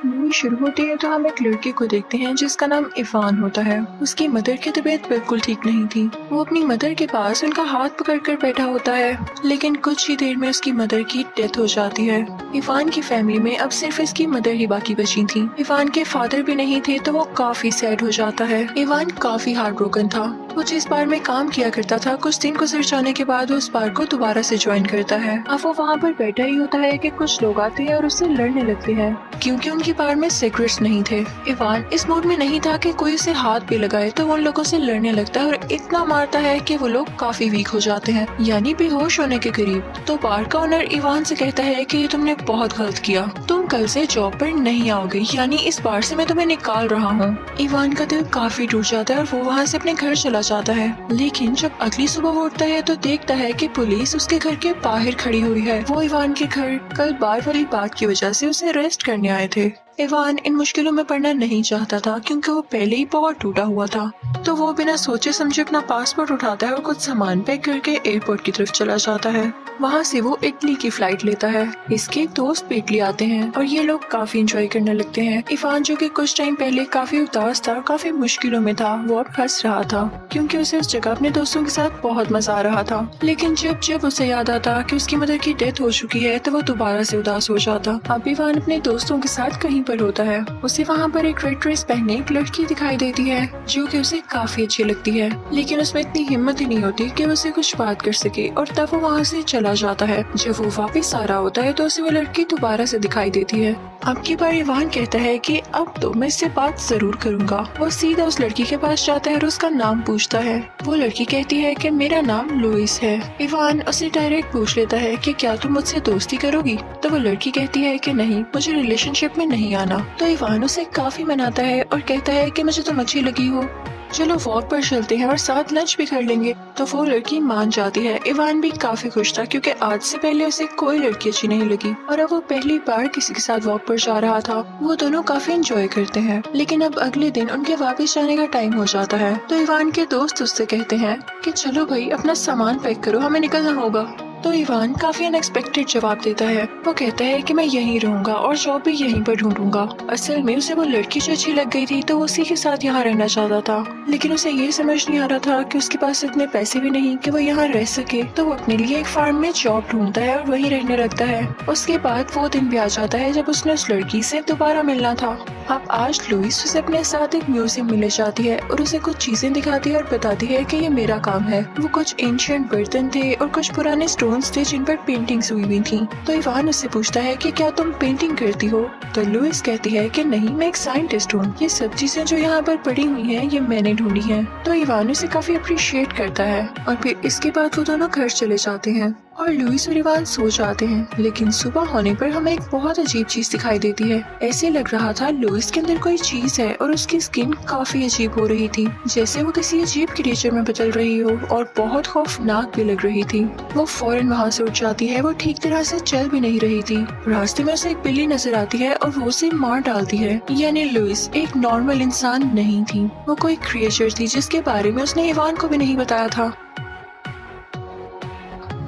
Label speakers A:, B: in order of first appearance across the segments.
A: Movie शुरू होती है तो हम एक लड़के को देखते हैं जिसका नाम इवान होता है। उसकी मदर की तबीयत बिल्कुल ठीक नहीं थी। वो अपनी मदर के पास उनका हाथ पकड़कर बैठा होता है, लेकिन कुछ ही देर में उसकी मदर की डेथ हो जाती है। इवान की फैमिली में अब सिर्फ इसकी मदर ही बाकी बची थी। इवान के फादर भी नहीं थे तो वो काफी सैड हो जाता है। इवान काफी हार्ट ब्रोकन था। वो जिस बार में काम किया करता था, कुछ दिन गुजर जाने के बाद वो उस बार को दोबारा से ज्वाइन करता है। अब वो वहाँ पर बैठा ही होता है कि कुछ लोग आते हैं और उससे लड़ने लगते हैं क्योंकि उनकी बार में सिगरेट्स नहीं थे। इवान इस मूड में नहीं था कि कोई उसे हाथ भी लगाए तो वो उन लोगों से लड़ने लगता है और इतना मारता है कि वो लोग काफी वीक हो जाते हैं, यानी बेहोश होने के करीब। तो बार का ओनर इवान से कहता है कि तुमने बहुत गलत किया, तुम कल से जॉब पर नहीं आओगे, यानी इस बार से मैं तुम्हें निकाल रहा हूँ। इवान का दिल काफी टूट जाता है और वो वहाँ से अपने घर चला जाता है। लेकिन जब अगली सुबह वो उठता है तो देखता है कि पुलिस उसके घर के बाहर खड़ी हुई है। वो इवान के घर कल बार वाली बात की वजह से उसे अरेस्ट करने आए थे। इवान इन मुश्किलों में पड़ना नहीं चाहता था क्योंकि वो पहले ही बहुत टूटा हुआ था। तो वो बिना सोचे समझे अपना पासपोर्ट उठाता है और कुछ सामान पैक करके एयरपोर्ट की तरफ चला जाता है। वहाँ से वो इटली की फ्लाइट लेता है। इसके दोस्त भी इटली आते हैं और ये लोग काफी एंजॉय करने लगते हैं। इवान जो कि कुछ टाइम पहले काफी उदास था, काफी मुश्किलों में था, वो अब हंस रहा था क्योंकि उसे उस जगह अपने दोस्तों के साथ बहुत मजा आ रहा था। लेकिन जब जब उसे याद आता कि उसकी मदर की डेथ हो चुकी है तो वो दोबारा से उदास हो जाता। अब इवान अपने दोस्तों के साथ कहीं पर होता है। उसे वहाँ पर एक रेड ड्रेस पहने एक लड़की दिखाई देती है जो कि उसे काफी अच्छी लगती है, लेकिन उसमें इतनी हिम्मत ही नहीं होती कि वो उसे कुछ बात कर सके और तब वो वहाँ से चला जाता है। जब वो वापस आ रहा होता है तो उसे वो लड़की दोबारा से दिखाई देती है। अब की बार इवान कहता है कि अब तो मैं इससे बात जरूर करूंगा। वो सीधा उस लड़की के पास जाता है और उसका नाम पूछता है। वो लड़की कहती है कि मेरा नाम लुइस है। इवान उसे डायरेक्ट पूछ लेता है कि क्या तुम मुझसे दोस्ती करोगी? तो वो लड़की कहती है कि नहीं, मुझे रिलेशनशिप में नहीं आना। तो इवान उसे काफी मनाता है और कहता है कि मुझे तुम अच्छी लगी हो, चलो वॉक पर चलते हैं और साथ लंच भी कर लेंगे। तो वो लड़की मान जाती है। इवान भी काफी खुश था क्योंकि आज से पहले उसे कोई लड़की अच्छी नहीं लगी और अब वो पहली बार किसी के साथ वॉक पर जा रहा था। वो दोनों काफी एंजॉय करते हैं। लेकिन अब अगले दिन उनके वापस जाने का टाइम हो जाता है। तो इवान के दोस्त उससे कहते हैं कि चलो भाई अपना सामान पैक करो, हमें निकलना होगा। तो इवान काफी अनएक्सपेक्टेड जवाब देता है। वो कहता है कि मैं यहीं रहूंगा और जॉब भी यहीं पर ढूंढूंगा। असल में उसे वो लड़की जो अच्छी लग गई थी तो वो उसी के साथ यहाँ रहना चाहता था, लेकिन उसे ये समझ नहीं आ रहा था कि उसके पास इतने पैसे भी नहीं कि वो यहाँ रह सके। तो वो अपने लिए एक फार्म में जॉब ढूंढता है और वहीं रहने लगता है। उसके बाद वो दिन भी आ जाता है जब उसने उस लड़की से दोबारा मिलना था। अब आज लुइस उसे अपने साथ एक म्यूजियम में ले जाती है और उसे कुछ चीजें दिखाती है और बताती है कि ये मेरा काम है। वो कुछ एंशिएंट बर्तन थे और कुछ पुराने स्टोन्स थे जिन पर पेंटिंग्स हुई थी। तो इवान उससे पूछता है कि क्या तुम पेंटिंग करती हो? तो लुइस कहती है कि नहीं, मैं एक साइंटिस्ट हूँ। ये सब चीजें जो यहाँ पर पड़ी हुई हैं ये मैंने ढूंढी हैं। तो इवान उसे काफी अप्रिशिएट करता है और फिर इसके बाद वो दोनों घर चले जाते हैं और लुइस और इवान सो जाते हैं। लेकिन सुबह होने पर हमें एक बहुत अजीब चीज दिखाई देती है। ऐसे लग रहा था लुइस के अंदर कोई चीज है और उसकी स्किन काफी अजीब हो रही थी, जैसे वो किसी अजीब क्रिएचर में बदल रही हो और बहुत खौफनाक भी लग रही थी। वो फौरन वहाँ से उठ जाती है। वो ठीक तरह से चल भी नहीं रही थी। रास्ते में उसे एक बिल्ली नजर आती है और वो उसे मार डालती है। यानी लुइस एक नॉर्मल इंसान नहीं थी, वो कोई क्रिएचर थी जिसके बारे में उसने इवान को भी नहीं बताया था।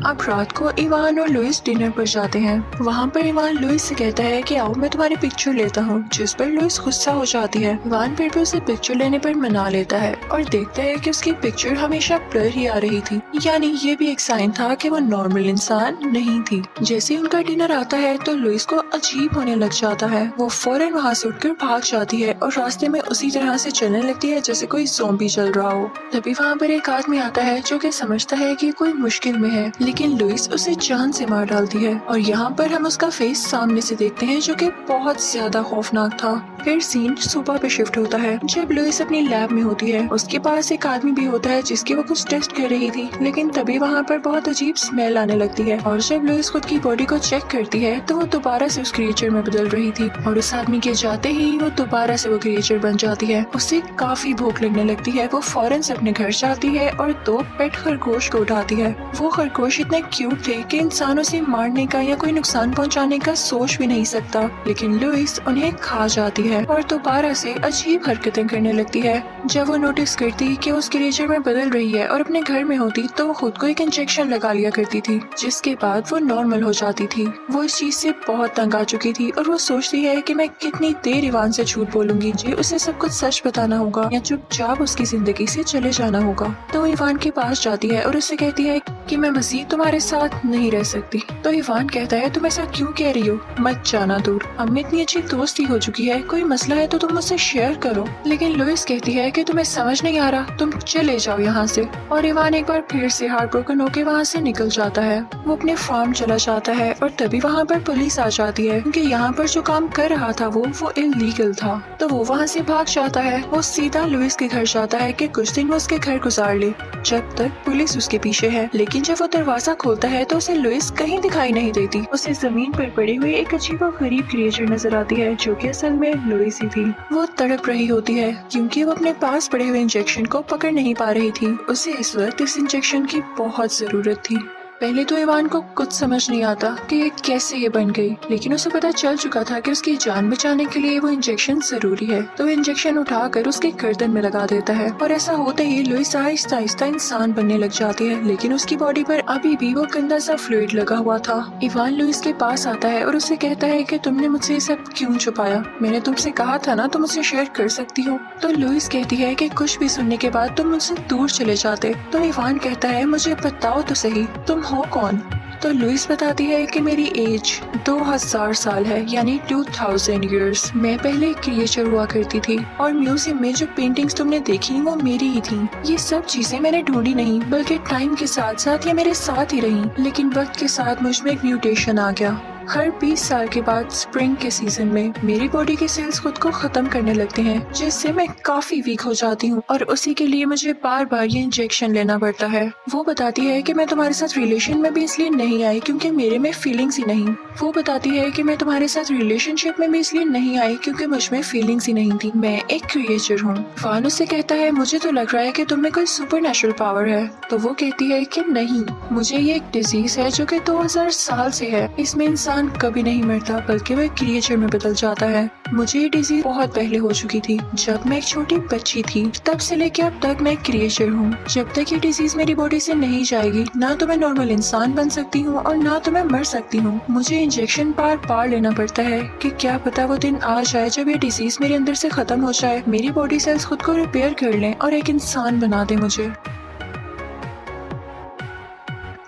A: अब रात को इवान और लुइस डिनर पर जाते हैं। वहाँ पर इवान लुइस से कहता है कि आओ मैं तुम्हारी पिक्चर लेता हूँ, जिस पर लुइस गुस्सा हो जाती है। इवान फिर भी उसे पिक्चर लेने पर मना लेता है और देखता है कि उसकी पिक्चर हमेशा ब्लर ही आ रही थी, यानी ये भी एक साइन था कि वो नॉर्मल इंसान नहीं थी। जैसे उनका डिनर आता है तो लुइस को अजीब होने लग जाता है। वो फौरन वहाँ से उठकर भाग जाती है और रास्ते में उसी तरह से चलने लगती है जैसे कोई ज़ॉम्बी चल रहा हो। तभी वहाँ पर एक आदमी आता है जो कि समझता है कि कोई मुश्किल में है, लेकिन लुइस उसे जान से मार डालती है। और यहाँ पर हम उसका फेस सामने से देखते हैं जो कि बहुत ज्यादा खौफनाक था। फिर सीन सुबह पे शिफ्ट होता है जब लुइस अपनी लैब में होती है। उसके पास एक आदमी भी होता है जिसकी वो कुछ टेस्ट कर रही थी, लेकिन तभी वहाँ पर बहुत अजीब स्मेल आने लगती है और जब लुइस खुद की बॉडी को चेक करती है तो वो दोबारा से उस क्रिएचर में बदल रही थी और उस आदमी के जाते ही वो दोबारा से वो क्रिएचर बन जाती है। उसे काफी भूख लगने लगती है। वो फौरन से अपने घर जाती है और 2 पेट खरगोश को उठाती है। वो खरगोश इतने क्यूट थे कि इंसान उसे मारने का या कोई नुकसान पहुंचाने का सोच भी नहीं सकता, लेकिन लुइस उन्हें खा जाती है और दोबारा से अजीब हरकतें करने लगती है। जब वो नोटिस करती कि उस क्रिएचर में बदल रही है और अपने घर में होती तो वो खुद को एक इंजेक्शन लगा लिया करती थी, जिसके बाद वो नॉर्मल हो जाती थी। वो इस चीज से बहुत तंग आ चुकी थी और वो सोचती है कि मैं कितनी देर इवान से झूठ बोलूंगी, जी उसे सब कुछ सच बताना होगा या चुपचाप उसकी जिंदगी से चले जाना होगा। तो इवान के पास जाती है और उससे कहती है कि मैं मजीद तुम्हारे साथ नहीं रह सकती। तो इवान कहता है तुम ऐसा क्यों कह रही हो, मत जाना दूर, हमें इतनी अच्छी दोस्ती हो चुकी है, कोई मसला है तो तुम मुझसे शेयर करो। लेकिन लुइस कहती है कि तुम्हें समझ नहीं आ रहा, तुम चले जाओ यहाँ से। और इवान एक बार फिर से हार्ट ब्रोकन होकर वहाँ से निकल जाता है। वो अपने फार्म चला जाता है और तभी वहाँ पर पुलिस आ जाती है, क्योंकि यहाँ पर जो काम कर रहा था वो इलीगल था। तो वो वहाँ से भाग जाता है। वो सीधा लुइस के घर जाता है कि कुछ दिन वो उसके घर गुजार ले, जब तक पुलिस उसके पीछे है। लेकिन जब वो दरवाजा खोलता है तो उसे लुइस कहीं दिखाई नहीं देती। उसे जमीन पर पड़ी हुई एक अजीब और गरीब क्रिएचर नजर आती है, जो कि असल में लुइस ही थी। वो तड़प रही होती है क्योंकि वो अपने पास पड़े हुए इंजेक्शन को पकड़ नहीं पा रही थी। उसे इस वक्त इस इंजेक्शन की बहुत जरूरत थी। पहले तो इवान को कुछ समझ नहीं आता कि ये कैसे ये बन गई, लेकिन उसे पता चल चुका था कि उसकी जान बचाने के लिए वो इंजेक्शन जरूरी है। तो इंजेक्शन उठाकर उसके गर्दन में लगा देता है और ऐसा होते ही लुइस आहिस्ता आहिस्ता इंसान बनने लग जाती है, लेकिन उसकी बॉडी पर अभी भी वो गंदा सा फ्लूइड लगा हुआ था। इवान लुइस के पास आता है और उससे कहता है कि तुमने मुझसे ये सब क्यों छुपाया, मैंने तुमसे कहा था ना तुम मुझसे शेयर कर सकती हो। तो लुइस कहती है कि कुछ भी सुनने के बाद तुम मुझसे दूर चले जाते। तो इवान कहता है मुझे बताओ तो सही तुम हो कौन। तो लुइस बताती है कि मेरी एज 2000 साल है, यानी 2000 इयर्स। मैं पहले एक क्रिएचर हुआ करती थी और म्यूजियम में जो पेंटिंग्स तुमने देखी वो मेरी ही थी। ये सब चीजें मैंने ढूंढी नहीं, बल्कि टाइम के साथ साथ ये मेरे साथ ही रही। लेकिन वक्त के साथ मुझ में एक म्यूटेशन आ गया। हर 20 साल के बाद स्प्रिंग के सीजन में मेरी बॉडी के सेल्स खुद को खत्म करने लगते हैं, जिससे मैं काफी वीक हो जाती हूँ और उसी के लिए मुझे बार बार ये इंजेक्शन लेना पड़ता है। वो बताती है कि मैं तुम्हारे साथ रिलेशन में भी इसलिए नहीं आई क्योंकि मेरे में फीलिंग्स ही नहीं। वो बताती है कि मैं तुम्हारे साथ रिलेशनशिप में भी इसलिए नहीं आई क्योंकि मुझ में फीलिंग्स ही नहीं थी, मैं एक क्रिएचर हूँ। फान उससे कहता है मुझे तो लग रहा है कि तुम में कोई सुपर नेचुरल पावर है। तो वो कहती है कि नहीं, मुझे ये एक डिजीज है जो कि 2000 साल से है। इसमें इंसान कभी नहीं मरता बल्कि वह क्रिएचर में बदल जाता है। मुझे ये डिजीज बहुत पहले हो चुकी थी, जब मैं एक छोटी बच्ची थी। तब से लेके अब तक मैं क्रिएचर हूँ। जब तक ये डिजीज मेरी बॉडी से नहीं जाएगी, ना तो मैं नॉर्मल इंसान बन सकती हूँ और ना तो मैं मर सकती हूँ। मुझे इंजेक्शन बार बार लेना पड़ता है कि क्या पता वो दिन आ जाए जब ये डिजीज मेरे अंदर से खत्म हो जाए, मेरी बॉडी सेल्स खुद को रिपेयर कर लें और एक इंसान बना दे मुझे।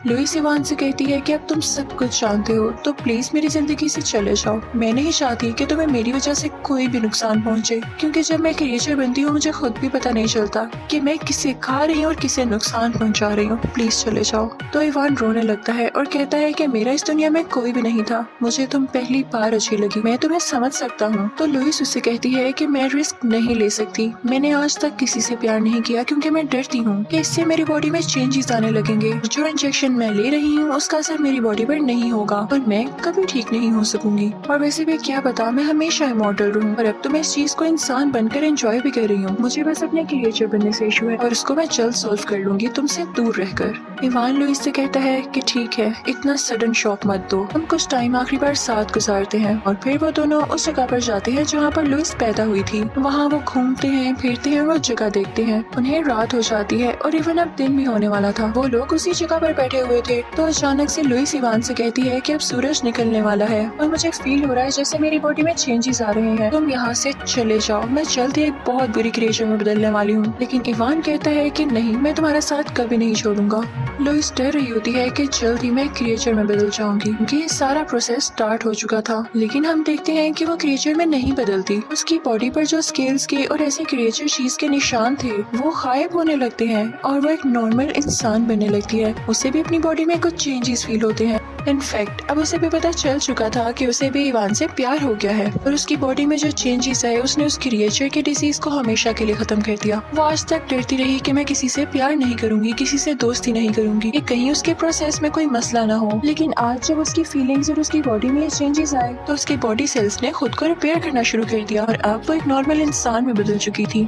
A: लुइस इवान से कहती है कि अब तुम सब कुछ जानते हो तो प्लीज मेरी जिंदगी से चले जाओ। मैं नहीं चाहती कि तुम्हें मेरी वजह से कोई भी नुकसान पहुंचे, क्योंकि जब मैं क्रिएचर बनती हूँ मुझे खुद भी पता नहीं चलता कि मैं किसे खा रही हूँ और किसे नुकसान पहुंचा रही हूँ। प्लीज चले जाओ। तो इवान रोने लगता है और कहता है कि मेरा इस दुनिया में कोई भी नहीं था, मुझे तुम पहली बार अच्छी लगी, मैं तुम्हें समझ सकता हूँ। तो लुइस उससे कहती है कि मैं रिस्क नहीं ले सकती। मैंने आज तक किसी से प्यार नहीं किया क्योंकि मैं डरती हूँ कि इससे मेरी बॉडी में चेंजेस आने लगेंगे। जो इंजेक्शन मैं ले रही हूँ उसका असर मेरी बॉडी पर नहीं होगा और मैं कभी ठीक नहीं हो सकूंगी। और वैसे भी क्या पता, मैं हमेशा इमॉर्टल रहूं। और अब तो मैं इस चीज को इंसान बनकर एंजॉय भी कर रही हूँ। मुझे बस अपने क्रिएचर बनने से इशू है और उसको मैं जल्द सॉल्व कर लूंगी तुमसे दूर रहकर। इवान लुइस से कहता है कि ठीक है, इतना सडन शॉक मत दो, हम कुछ टाइम आखिरी बार साथ गुजारते हैं। और फिर वो दोनों उस जगह पर जाते हैं जहाँ पर लुइस पैदा हुई थी। वहाँ वो घूमते हैं, फिरते हैं, वो जगह देखते हैं। उन्हें रात हो जाती है और इवन अब दिन भी होने वाला था। वो लोग उसी जगह पर बैठे हुए थे तो अचानक से लुइस इवान से कहती है कि अब सूरज निकलने वाला है और मुझे फील हो रहा है जैसे मेरी बॉडी में चेंजेस आ रहे हैं। तुम यहाँ से चले जाओ, मैं जल्द ही एक बहुत बुरी क्रिएचर में बदलने वाली हूँ। लेकिन इवान कहता है कि नहीं, मैं तुम्हारा साथ कभी नहीं छोड़ूंगा। लुइस डर रही होती है कि जल्द ही मैं क्रिएचर में बदल जाऊंगी क्योंकि ये सारा प्रोसेस स्टार्ट हो चुका था। लेकिन हम देखते हैं कि वो क्रिएचर में नहीं बदलती। उसकी बॉडी पर जो स्केल्स के और ऐसे क्रिएचर चीज के निशान थे वो गायब होने लगते हैं और वो एक नॉर्मल इंसान बनने लगती है। उसे भी अपनी बॉडी में कुछ चेंजेस फील होते हैं। इनफैक्ट अब उसे भी पता चल चुका था कि उसे भी इवान से प्यार हो गया है और उसकी बॉडी में जो चेंजेस आए उसने उस क्रिएचर के डिजीज को हमेशा के लिए खत्म कर दिया। वो आज तक डरती रही कि मैं किसी से प्यार नहीं करूंगी, किसी से दोस्ती नहीं करूंगी, कि कहीं उसके प्रोसेस में कोई मसला ना हो। लेकिन आज जब उसकी फीलिंग्स और उसकी बॉडी में चेंजेस आए तो उसकी बॉडी सेल्स ने खुद को रिपेयर करना शुरू कर दिया और अब वो एक नॉर्मल इंसान में बदल चुकी थी।